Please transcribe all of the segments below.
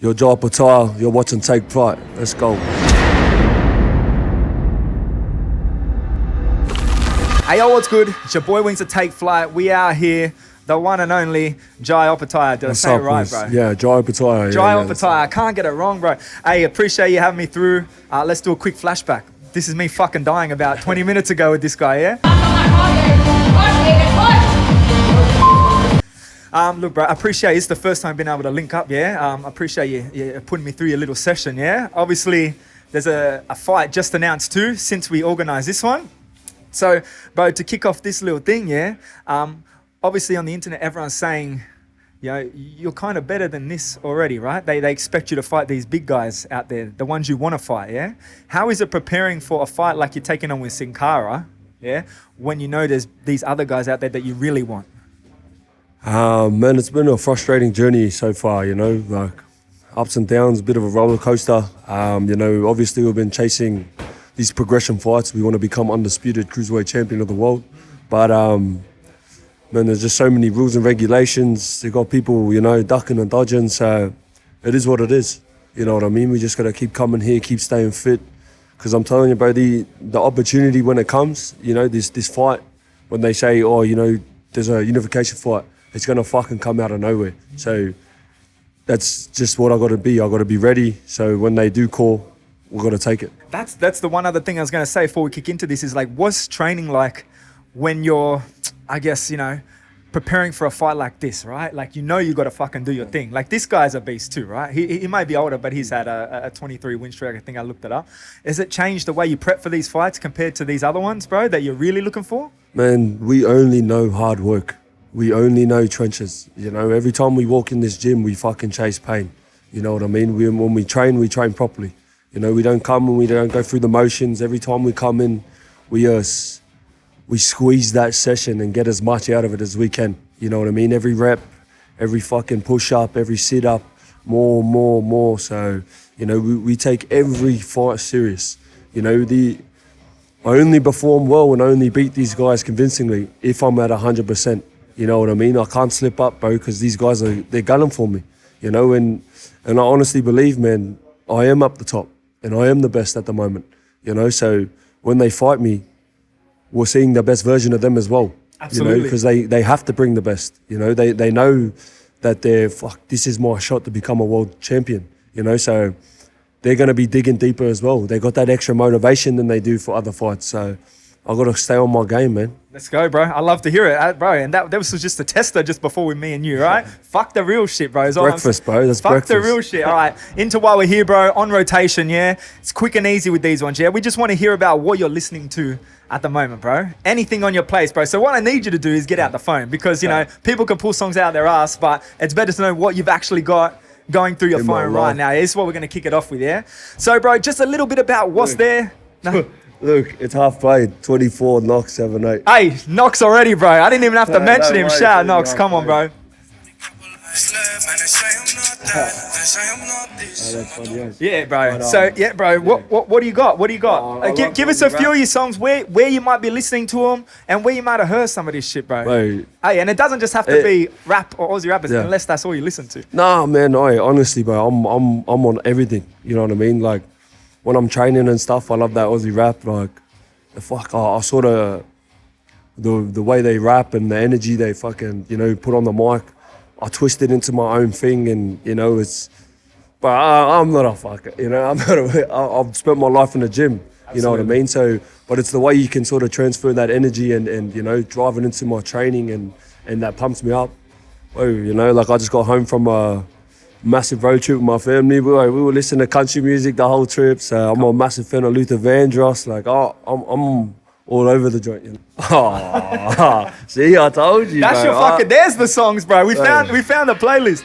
You're Jai Opetaia, you're watching Take Flight. Let's go. Hey yo, what's good? It's your boy Wings to Take Flight. We are here, the one and only Jai Opetaia. Did I say it right, bro? Yeah, Jai Opetaia. Jai Opetaia. I can't get it wrong, bro. Hey, appreciate you having me through. Let's do a quick flashback. This is me fucking dying about 20 minutes ago with this guy, yeah? Look, bro, I appreciate it's the first time being able to link up, yeah? I appreciate you putting me through your little session, yeah? Obviously, there's a fight just announced too, since we organised this one. So, bro, to kick off this little thing, yeah? Obviously on the internet, everyone's saying, you know, you're kind of better than this already, right? They expect you to fight these big guys out there, the ones you want to fight, yeah? How is it preparing for a fight like you're taking on with Cinkara, yeah? When you know there's these other guys out there that you really want? Man, it's been a frustrating journey so far, you know, like ups and downs, a bit of a roller coaster. You know, obviously we've been chasing these progression fights. We want to become undisputed cruiserweight champion of the world. But, man, there's just so many rules and regulations. They got people, you know, ducking and dodging. So it is what it is. You know what I mean? We just got to keep coming here, keep staying fit. Because I'm telling you, bro, the opportunity when it comes, you know, this fight, when they say, oh, you know, there's a unification fight, it's going to fucking come out of nowhere. So that's just what I got to be. I got to be ready. So when they do call, we've got to take it. That's the one other thing I was going to say before we kick into this is like, what's training like when you're, I guess, you know, preparing for a fight like this, right? Like, you know, you got to fucking do your thing. Like, this guy's a beast too, right? He might be older, but he's had a 23 win streak. I think I looked it up. Has it changed the way you prep for these fights compared to these other ones, bro, that you're really looking for? Man, we only know hard work. We only know trenches. You know, every time we walk in this gym, we fucking chase pain. You know what I mean? When we train properly. You know, we don't come and we don't go through the motions. Every time we come in, we squeeze that session and get as much out of it as we can. You know what I mean? Every rep, every fucking push-up, every sit-up, more. So, you know, we take every fight serious. You know, I only perform well and only beat these guys convincingly if I'm at 100%. You know what I mean? I can't slip up, bro, because these guys they're gunning for me. You know, and I honestly believe, man, I am up the top and I am the best at the moment. You know, so when they fight me, we're seeing the best version of them as well. Absolutely. You know, because they have to bring the best. You know, they know that this is my shot to become a world champion. You know, so they're going to be digging deeper as well. They got that extra motivation than they do for other fights. So I've got to stay on my game, man. Let's go, bro. I love to hear it, bro. And that was just a tester just before with me and you, right? Fuck the real shit, bro. Breakfast, bro. That's breakfast. Fuck the real shit. All right. Into why we're here, bro. On rotation, yeah? It's quick and easy with these ones, yeah? We just want to hear about what you're listening to at the moment, bro. Anything on your place, bro. So what I need you to do is get out the phone because, you know, people can pull songs out their ass, but it's better to know what you've actually got going through your phone right now. This is what we're going to kick it off with, yeah? So, bro, just a little bit about what's there. No. Look, it's half played. 24, Nokz78. Hey, Nokz already, bro. I didn't even have to mention him. Shout out, Nokz. Come on, bro. Yeah, bro. So, yeah, bro. What do you got? What do you got? Give us a few of your songs where you might be listening to them and where you might have heard some of this shit, bro. Hey, and it doesn't just have to be rap or Aussie rappers unless that's all you listen to. Nah, man. Honestly, bro, I'm on everything. You know what I mean? Like, when I'm training and stuff, I love that Aussie rap. Like, I sort of the way they rap and the energy they fucking, you know, put on the mic. I twist it into my own thing, and you know, but I'm not a fucker. You know, I've spent my life in the gym. You know what I mean? So, but it's the way you can sort of transfer that energy and you know, drive it into my training, and that pumps me up. Oh, you know, like I just got home from a massive road trip with my family. We were listening to country music the whole trip. So I'm a massive fan of Luther Vandross. Like, I'm all over the joint. You know? Oh, see, I told you. That's bro. your fucking. There's the songs, bro. We found the playlist.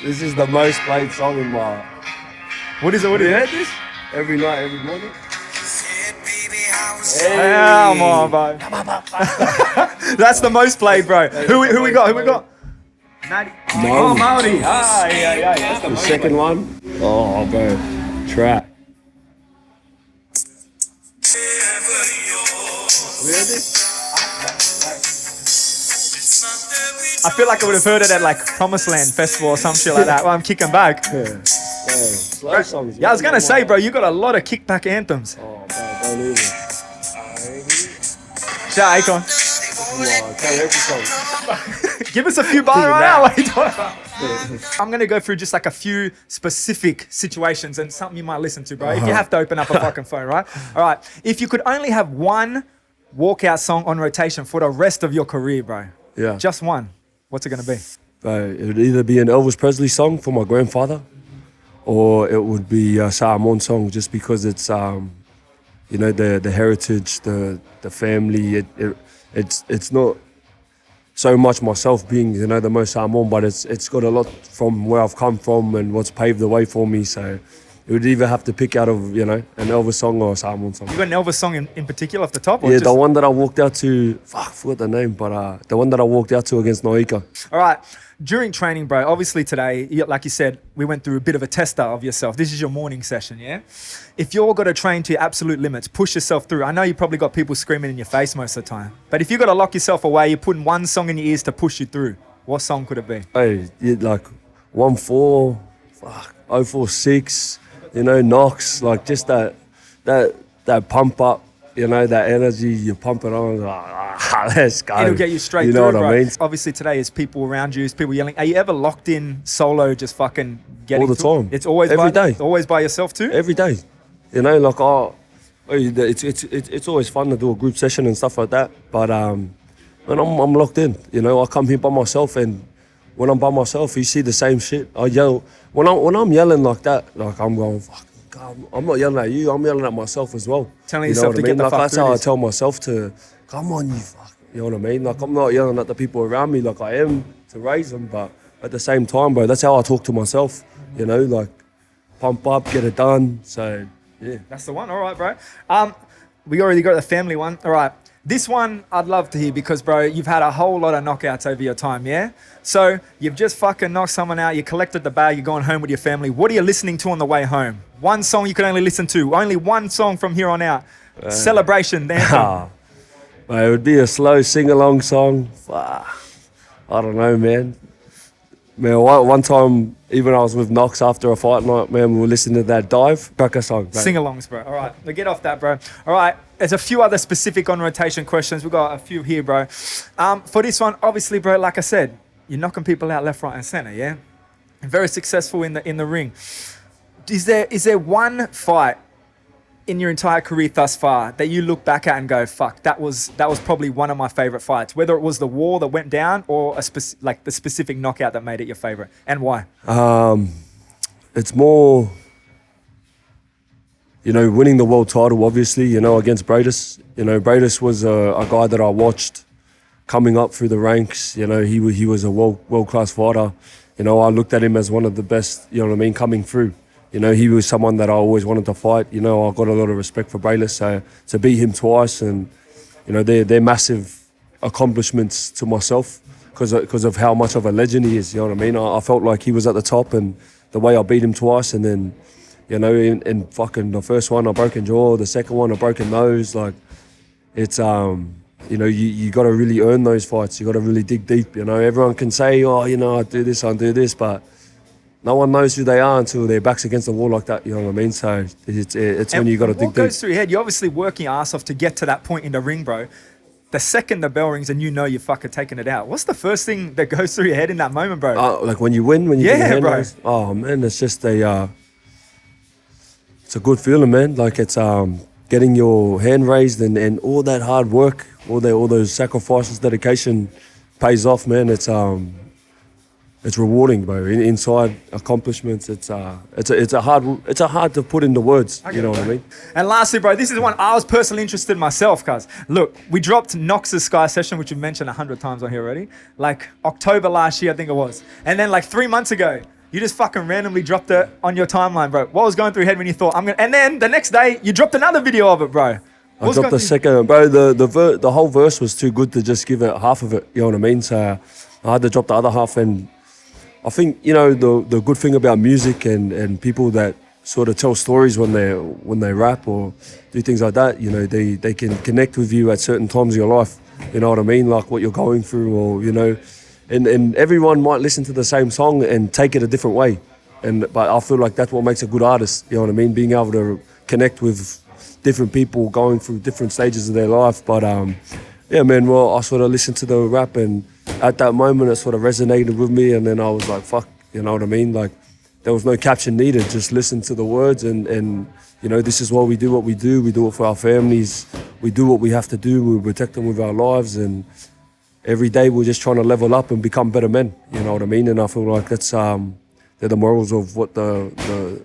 This is the most played song in my. What is it? What is it? This? Every night, every morning. Hey. Come on, bro. That's the most played, bro. Who we got? Oh, Maori. Yeah. That's the second one. Oh, bro. Track. I feel like I would have heard it at like Promised Land Festival or some shit like that. Well, I'm kicking back. Yeah. Slow songs. Yeah, I was gonna say, bro, you got a lot of kickback anthems. Oh, bro, don't even. Jai, Akon. Karaoke song. Give us a few bars right now. What are you talking about? I'm gonna go through just like a few specific situations and something you might listen to, bro. If you have to open up a fucking phone, right? All right. If you could only have one walkout song on rotation for the rest of your career, bro. Yeah. Just one. What's it gonna be? It would either be an Elvis Presley song for my grandfather, or it would be a Samoan song, just because it's you know, the heritage, the family. It's not so much myself being, you know, the most Samoan, but it's got a lot from where I've come from and what's paved the way for me. So it would either have to pick out of, you know, an Elvis song or a Samoan song. You got an Elvis song in particular off the top? Or Yeah, just... the one that I walked out to, I forgot the name, but the one that I walked out to against Noika. All right. During training, bro, obviously today, like you said, we went through a bit of a tester of yourself. This is your morning session, yeah? If you're got to train to your absolute limits, push yourself through. I know you probably got people screaming in your face most of the time, but if you got to lock yourself away, you're putting one song in your ears to push you through. What song could it be? Hey, like 1-4, 046, you know, Nokz, like just that pump up, you know, that energy, you pump it on, like, let's go. It'll get you straight you through, know what bro. I mean? Obviously today is people around you, is people yelling. Are you ever locked in solo, just fucking getting All the through? time. It's always Every day. Always by yourself too? Every day, you know, like it's always fun to do a group session and stuff like that, but when I'm locked in, you know, I come here by myself, and when I'm by myself, you see the same shit. I yell when I'm yelling like that, like I'm going, fuck, God, I'm not yelling at you, I'm yelling at myself as well. Telling you know yourself what to I mean? get the Like fuck that's through how I this. tell myself to, come on, you fuck. You know what I mean? Like I'm not yelling at the people around me like I am to raise them, but at the same time, bro, that's how I talk to myself. You know, like pump up, get it done. So yeah, That's the one. All right, bro. We already got the family one. All right. This one I'd love to hear because, bro, you've had a whole lot of knockouts over your time, yeah? So you've just fucking knocked someone out, you collected the bag, you're going home with your family. What are you listening to on the way home? One song you can only listen to. Only one song from here on out. Celebration, anthem. It would be a slow sing-along song. I don't know, man. Man, one time, even I was with Nokz after a fight night, man, we were listening to that Dive cracker song. Mate. Sing-alongs, bro. All right, now get off that, bro. All right, there's a few other specific on-rotation questions. We've got a few here, bro. For this one, obviously, bro, like I said, you're knocking people out left, right, and center, yeah? Very successful in the ring. Is there one fight in your entire career thus far that you look back at and go, fuck, that was probably one of my favorite fights, whether it was the war that went down or like the specific knockout that made it your favorite, and why? It's more, you know, winning the world title, obviously, you know, against Bradis. You know, Bradis was a guy that I watched coming up through the ranks. You know, he was a world-class fighter. You know, I looked at him as one of the best, you know what I mean, coming through. You know, he was someone that I always wanted to fight. You know, I got a lot of respect for Bradis. So to beat him twice, and, you know, they're massive accomplishments to myself because of how much of a legend he is. You know what I mean? I felt like he was at the top, and the way I beat him twice, and then, you know, in fucking the first one, a broken jaw, the second one, a broken nose. Like, it's, you know, you got to really earn those fights. You got to really dig deep. You know, everyone can say, oh, you know, I do this, but no one knows who they are until their back's against the wall like that. You know what I mean? So it's when you got to dig What goes deep. through your head? You're obviously working your ass off to get to that point in the ring, bro. The second the bell rings and you know you're fucking taking it out, what's the first thing that goes through your head in that moment, bro? Like when you win, when you get your hand bro. raised. Oh man, it's just it's a good feeling, man. Like it's getting your hand raised and all that hard work, all those sacrifices, dedication pays off, man. It's rewarding, bro. Inside accomplishments, it's hard to put into words. You know what I mean? And lastly, bro, this is one I was personally interested in myself, cuz. Look, we dropped Nox's Sky session, which we've mentioned 100 times on here already. Like October last year, I think it was. And then like 3 months ago, you just fucking randomly dropped it on your timeline, bro. What was going through your head when you thought, and then the next day, you dropped another video of it, bro. I dropped the second, bro. The whole verse was too good to just give it half of it. You know what I mean? So I had to drop the other half, and I think, you know, the good thing about music and people that sort of tell stories when they rap or do things like that, you know, they can connect with you at certain times of your life. You know what I mean? Like what you're going through, or, you know, and everyone might listen to the same song and take it a different way. but I feel like that's what makes a good artist. You know what I mean? Being able to connect with different people going through different stages of their life. But yeah, man. Well, I sort of listened to the rap, and at that moment, it sort of resonated with me. And then I was like, "Fuck," you know what I mean? Like, there was no caption needed. Just listen to the words, and you know, this is why we do what we do. We do it for our families. We do what we have to do. We protect them with our lives, and every day we're just trying to level up and become better men. You know what I mean? And I feel like that's they're the morals of what the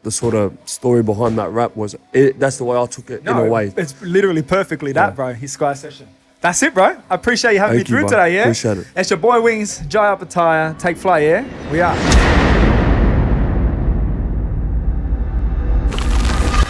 sort of story behind that rap was. That's the way I took it in a way. It's literally perfectly that, bro. His Sky session. That's it, bro. I appreciate you having me through today, yeah? Appreciate it. It's your boy Wings, Jai Opetaia. Take flight, yeah? We are.